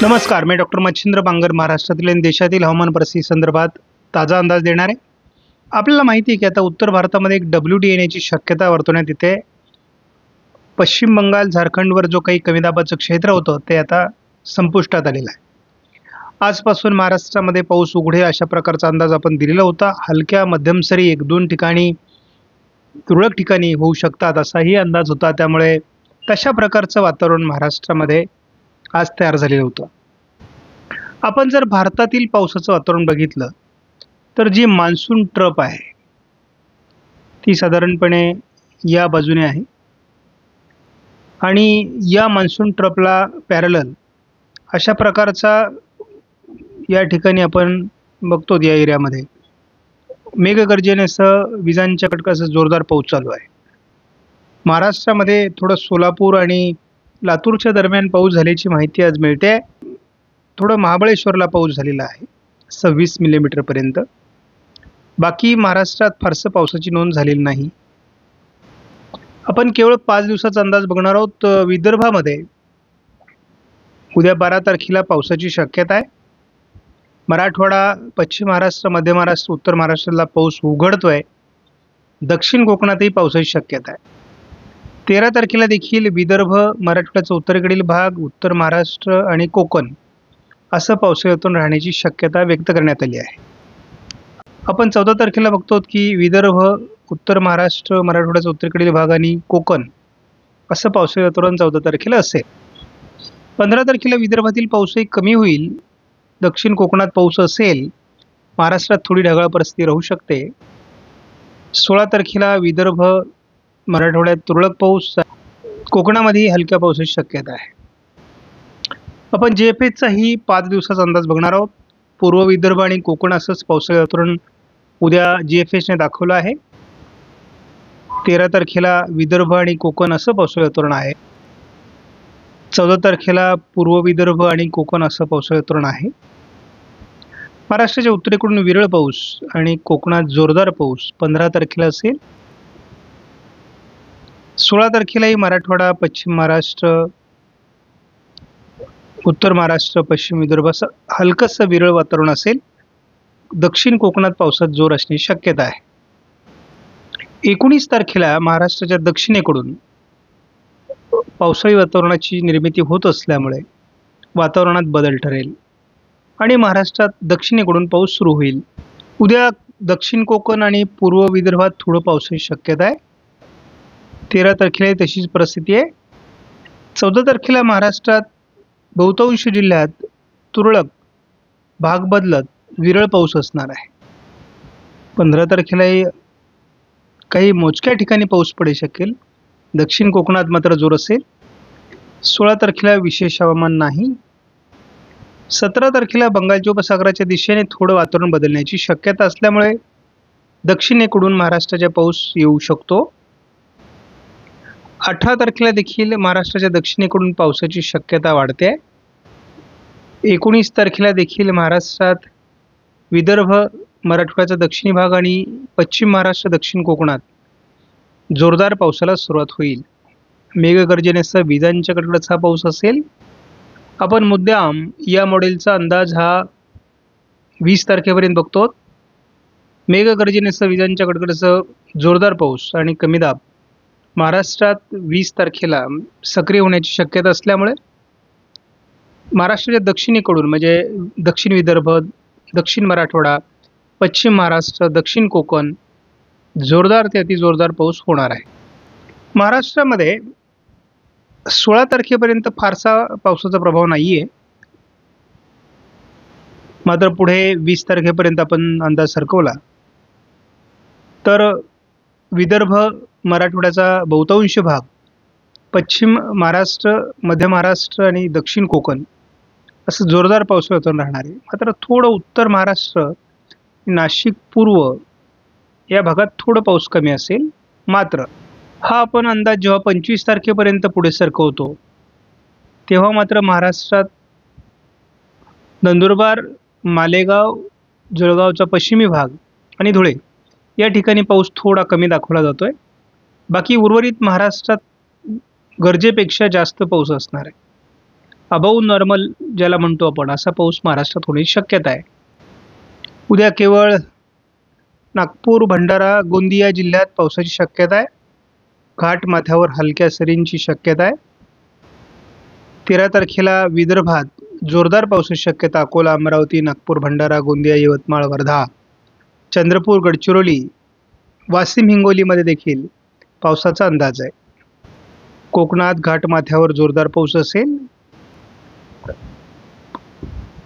नमस्कार, मी डॉक्टर मच्छिंद्र बांगर महाराष्ट्रातील आणि देशातील हवामान परिस्थिती संदर्भात ताजा अंदाज देणार आहे. आपल्याला माहिती आहे की आता उत्तर भारतामध्ये एक WD येण्याची शक्यता वर्तवण्यात येते. पश्चिम बंगाल, झारखंडवर जो काही कमी दाबाचं क्षेत्र होतं ते आता संपुष्टात आलेलं आहे. आजपासून महाराष्ट्रामध्ये पाऊस उघडेल अशा प्रकारचा अंदाज आपण दिलेला होता. हलक्या मध्यम सरी 1-2 ठिकाणी, तुरळक ठिकाणी होऊ शकतात असाही अंदाज होता. त्यामुळे तशा प्रकारचं वातावरण महाराष्ट्रामध्ये आज तयार झालेलं होतं. आपण जर भारतातील पावसाचं वातावरण बघितलं तर जी मान्सून ट्रप आहे ती साधारणपणे या बाजूने आहे आणि या मान्सून ट्रपला पॅरलल अशा प्रकारचा या ठिकाणी आपण बघतो. या एरियामध्ये मेघगर्जनेसह विजांच्या कडकडाटासह जोरदार पाऊस चालू आहे. महाराष्ट्रामध्ये थोडं सोलापूर आणि लातूरच्या दरम्यान पाऊस झाल्याची माहिती आज मिळते. थोडं महाबळेश्वरला पाऊस झालेला आहे 26 मिलीमीटरपर्यंत. बाकी महाराष्ट्रात फारसं पावसाची नोंद झालेली नाही. आपण केवळ 5 दिवसाचा अंदाज बघणार आहोत. विदर्भामध्ये उद्या 12 तारखेला पावसाची शक्यता आहे. मराठवाडा, पश्चिम महाराष्ट्र, मध्य महाराष्ट्र, उत्तर महाराष्ट्राला पाऊस उघडतोय. दक्षिण कोकणातही पावसाची शक्यता आहे. 13 तारखेला देखील विदर्भ, मराठवाड्याचा उत्तरेकडील भाग, उत्तर महाराष्ट्र आणि कोकण असं पावसाळ्यातून राहण्याची शक्यता व्यक्त करण्यात आली आहे. आपण 14 तारखेला बघतो की विदर्भ, उत्तर महाराष्ट्र, मराठवाड्याचा उत्तरेकडील भाग आणि कोकण असं पावसाळी वातावरण 14 तारखेला असेल. 15 तारखेला विदर्भातील पाऊसही कमी होईल. दक्षिण कोकणात पाऊस असेल. महाराष्ट्रात थोडी ढगाळ परिस्थिती राहू शकते. 16 तारखेला विदर्भ, मराठवाड्यात तुरळक पाऊस, कोकणामध्येही हलक्या पावसाची शक्यता आहे. आपण JFHचाही 5 दिवसाचा अंदाज बघणार आहोत. पूर्व विदर्भ आणि कोकण असंच पावसाळी वातावरण उद्या JFHने दाखवलं आहे. 13 तारखेला विदर्भ आणि कोकण असं पावसाळी वातावरण आहे. 14 तारखेला पूर्व विदर्भ आणि कोकण असं पावसाळी वातावरण आहे. महाराष्ट्राच्या उत्तरेकडून विरळ पाऊस आणि कोकणात जोरदार पाऊस 15 तारखेला असेल. 16 तारखेलाही मराठवाडा, पश्चिम महाराष्ट्र, उत्तर महाराष्ट्र, पश्चिम विदर्भ असं हलकंसं विरळ वातावरण असेल. दक्षिण कोकणात पावसात जोर असण्याची शक्यता आहे. 19 तारखेला महाराष्ट्राच्या दक्षिणेकडून पावसाळी वातावरणाची निर्मिती होत असल्यामुळे वातावरणात बदल ठरेल आणि महाराष्ट्रात दक्षिणेकडून पाऊस सुरू होईल. उद्या दक्षिण कोकण आणि पूर्व विदर्भात थोडं पावसाची शक्यता आहे. 13 तारखेला तशीच परिस्थिती आहे. 14 तारखेला महाराष्ट्रात बहुतांश जिल्ह्यात तुरळक, भाग बदलत विरळ पाऊस असणार आहे. 15 तारखेलाही काही मोजक्या ठिकाणी पाऊस पडू शकेल. दक्षिण कोकणात मात्र जोर असेल. 16 तारखेला विशेष हवामान नाही. 17 तारखेला बंगालच्या उपसागराच्या दिशेने थोडं वातावरण बदलण्याची शक्यता असल्यामुळे दक्षिणेकडून महाराष्ट्राच्या पाऊस येऊ शकतो. 18 तारखेला देखील महाराष्ट्राच्या दक्षिणेकडून पावसाची शक्यता वाढते. 19 तारखेला देखील महाराष्ट्रात विदर्भ, मराठवाड्याचा दक्षिणी भाग आणि पश्चिम महाराष्ट्र, दक्षिण कोकणात जोरदार पावसाला सुरुवात होईल. मेघगर्जनेसह विजांच्या कडकडाटाचा पाऊस असेल. आपण मुद्दाम या मॉडेलचा अंदाज हा 20 तारखेपर्यंत बघतो. मेघगर्जनेसह विजांच्या कडकडाटासह जोरदार पाऊस आणि कमी दाब महाराष्ट्रात 20 तारखेला सक्रिय होण्याची शक्यता असल्यामुळे महाराष्ट्राच्या दक्षिणेकडून म्हणजे दक्षिण विदर्भ, दक्षिण मराठवाडा, पश्चिम महाराष्ट्र, दक्षिण कोकण जोरदार ते अतिजोरदार पाऊस होणार आहे. महाराष्ट्रामध्ये 16 तारखेपर्यंत फारसा पावसाचा प्रभाव नाही आहे. मात्र पुढे 20 तारखेपर्यंत आपण अंदाज सरकवला तर विदर्भ, मराठवाड्याचा बहुतांश भाग, पश्चिम महाराष्ट्र, मध्य महाराष्ट्र आणि दक्षिण कोकण असं जोरदार पाऊस वातावरण राहणार आहे. मात्र थोडं उत्तर महाराष्ट्र, नाशिक पूर्व या भागात थोडं पाऊस कमी असेल. मात्र हा आपण अंदाज जेव्हा 25 तारखेपर्यंत पुढे सरकवतो तेव्हा मात्र महाराष्ट्रात नंदुरबार, मालेगाव, जळगावचा पश्चिमी भाग आणि धुळे या ठिकाणी पाऊस थोडा कमी दाखवला जातोय. बाकी उर्वरित महाराष्ट्रात गरजेपेक्षा जास्त पाऊस असणार आहे. अबव नॉर्मल ज्याला म्हणतो आपण, असा पाऊस महाराष्ट्रात होण्याची शक्यता आहे. उद्या केवळ नागपूर, भंडारा, गोंदिया जिल्ह्यात पावसाची शक्यता आहे. घाट माथ्यावर हलक्या सरींची शक्यता आहे. 13 तारखेला विदर्भात जोरदार पावसाची शक्यता. अकोला, अमरावती, नागपूर, भंडारा, गोंदिया, यवतमाळ, वर्धा, चंद्रपूर, गडचिरोली, वाशिम, हिंगोलीमध्ये देखील पावसाचा अंदाज आहे. कोकणात घाटमाथ्यावर जोरदार पाऊस असेल.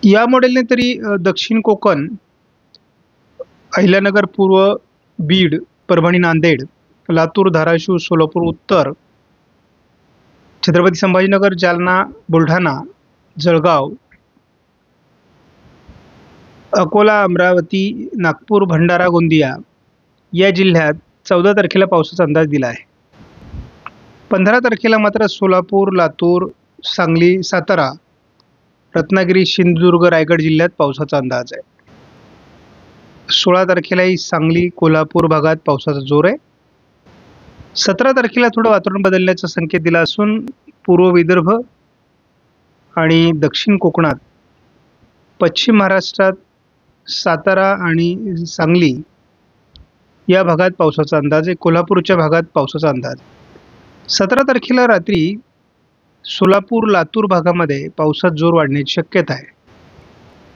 या मॉडेलने तरी दक्षिण कोकण, अहिल्यानगर पूर्व, बीड, परभणी, नांदेड, लातूर, धाराशिव, सोलापूर उत्तर, छत्रपती संभाजीनगर, जालना, बुलढाणा, जळगाव, अकोला, अमरावती, नागपूर, भंडारा, गोंदिया या जिल्ह्यात 14 तारखेला पावसाचा अंदाज दिला आहे. 15 तारखेला मात्र सोलापूर, लातूर, सांगली, सातारा, रत्नागिरी, सिंधुदुर्ग, रायगड जिल्ह्यात पावसाचा अंदाज आहे. 16 तारखेलाही सांगली, कोल्हापूर भागात पावसाचा जोर आहे. 17 तारखेला थोडं वातावरण बदलण्याचा संकेत दिला असून पूर्व विदर्भ आणि दक्षिण कोकणात, पश्चिम महाराष्ट्रात, सातारा आणि सांगली या भागात पावसाचा अंदाज आहे. कोल्हापूरच्या भागात पावसाचा अंदाज. 17 तारखेला रात्री सोलापूर, लातूर भागामध्ये पावसात जोर वाढण्याची शक्यता आहे.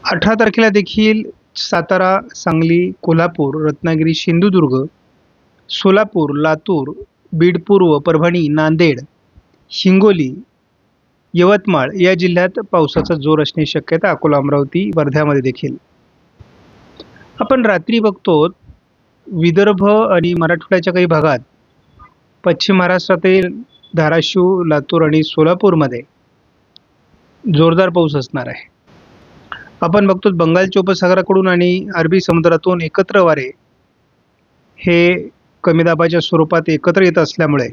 18 तारखेला देखील सातारा, सांगली, कोल्हापूर, रत्नागिरी, सिंधुदुर्ग, सोलापूर, लातूर, बीड पूर्व, परभणी, नांदेड, हिंगोली, यवतमाळ या जिल्ह्यात पावसाचा जोर असण्याची शक्यता. अकोला, अमरावती, वर्ध्यामध्ये देखील. आपण रात्री बघतो विदर्भ आणि मराठवाड्याच्या काही भागात, पश्चिम महाराष्ट्रातील धाराशिव, लातूर आणि सोलापूरमध्ये जोरदार पाऊस असणार आहे. आपण बघतो बंगालच्या उपसागराकडून आणि अरबी समुद्रातून एकत्र वारे हे कमी दाबाच्या स्वरूपात एकत्र येत असल्यामुळे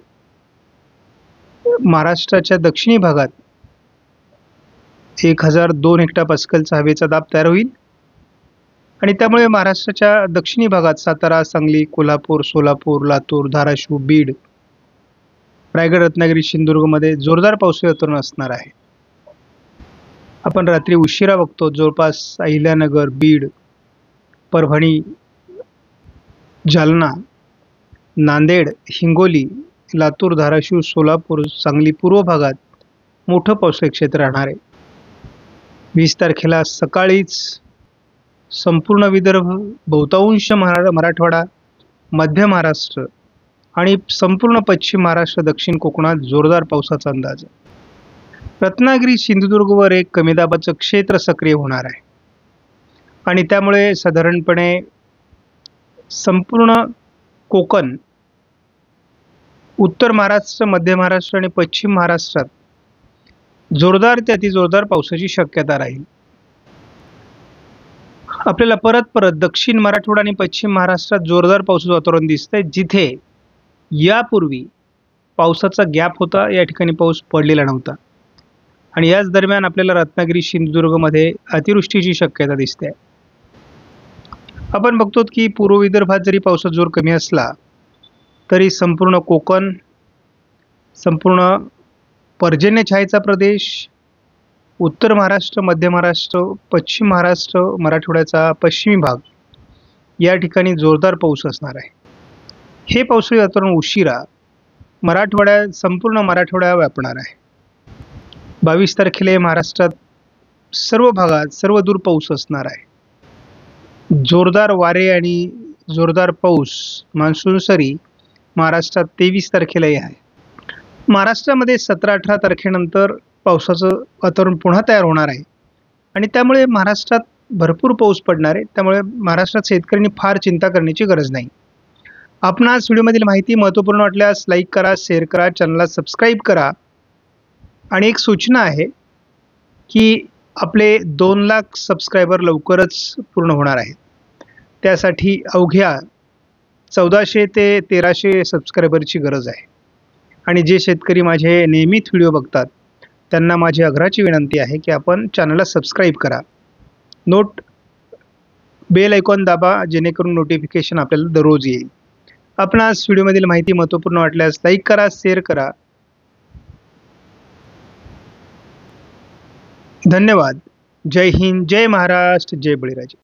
महाराष्ट्राच्या दक्षिणी भागात 1002 हेक्टोपास्कलचा हवेचा दाब तयार होईल आणि त्यामुळे महाराष्ट्राच्या दक्षिणी भागात सातारा, सांगली, कोल्हापूर, सोलापूर, लातूर, धाराशिव, बीड, रायगड, रत्नागिरी, सिंधुदुर्गमध्ये जोरदार पावसाचे वातावरण असणार आहे. आपण रात्री उशिरा बघतो जवळपास अहिल्यानगर, बीड, परभणी, जालना, नांदेड, हिंगोली, लातूर, धाराशिव, सोलापूर, सांगली पूर्व भागात मोठं पावसाचं क्षेत्र राहणार आहे. 20 तारखेला सकाळीच संपूर्ण विदर्भ, बहुतांश मराठवाडा, मध्य महाराष्ट्र आणि संपूर्ण पश्चिम महाराष्ट्र, दक्षिण कोकणात जोरदार पावसाचा अंदाज आहे. रत्नागिरी, सिंधुदुर्गवर एक कमी दाबाचं क्षेत्र सक्रिय होणार आहे आणि त्यामुळे साधारणपणे संपूर्ण कोकण, उत्तर महाराष्ट्र, मध्य महाराष्ट्र आणि पश्चिम महाराष्ट्रात जोरदार ते अतिजोरदार पावसाची शक्यता राहील. आपल्याला परत दक्षिण मराठवाडा आणि पश्चिम महाराष्ट्रात जोरदार पावसाचं वातावरण दिसतंय. जिथे यापूर्वी पावसाचा गॅप होता, या ठिकाणी पाऊस पडलेला नव्हता आणि याच दरम्यान आपल्याला रत्नागिरी, सिंधुदुर्गमध्ये अतिवृष्टीची शक्यता दिसते. आपण बघतो की पूर्व विदर्भात जरी पावसाचा जोर कमी असला तरी संपूर्ण कोकण, संपूर्ण पर्जन्य छायेचा प्रदेश, उत्तर महाराष्ट्र, मध्य महाराष्ट्र, पश्चिम महाराष्ट्र, मराठवाड्याचा पश्चिमी भाग या ठिकाणी जोरदार पाऊस असणार आहे. हे पावसाळी वातावरण उशिरा संपूर्ण मराठवाड्यावर व्यापणार आहे. 22 तारखेला महाराष्ट्रात सर्व भागात सर्वदूर पाऊस असणार आहे. जोरदार वारे आणि जोरदार पाऊस, मान्सून सरी महाराष्ट्रात 23 तारखेलाही आहे. महाराष्ट्रामध्ये 17-18 तारखेनंतर पावसाचं वातावरण पुन्हा तयार होणार आहे आणि त्यामुळे महाराष्ट्रात भरपूर पाऊस पडणार आहे. त्यामुळे महाराष्ट्रात शेतकऱ्यांनी फार चिंता करण्याची गरज नाही. आपणास व्हिडिओमधील माहिती महत्त्वपूर्ण वाटल्यास लाईक करा, शेअर करा, चॅनलला सबस्क्राईब करा. आणि एक सूचना आहे की आपले 2 लाख सबस्क्रायबर लवकरच पूर्ण होणार आहेत. त्यासाठी अवघ्या 1400 ते 1300 सबस्क्रायबरची गरज आहे आणि जे शेतकरी माझे नियमित व्हिडिओ बघतात त्यांना माझी आग्रहाची विनंती आहे की आपण चॅनलला सबस्क्राईब करा. बेल आयकॉन दाबा जेणेकरून नोटिफिकेशन आपल्याला दररोज येईल. आपणास व्हिडिओमधील माहिती महत्त्वपूर्ण वाटल्यास लाईक करा, शेअर करा. धन्यवाद. जय हिंद, जय महाराष्ट्र, जय बळीराजा.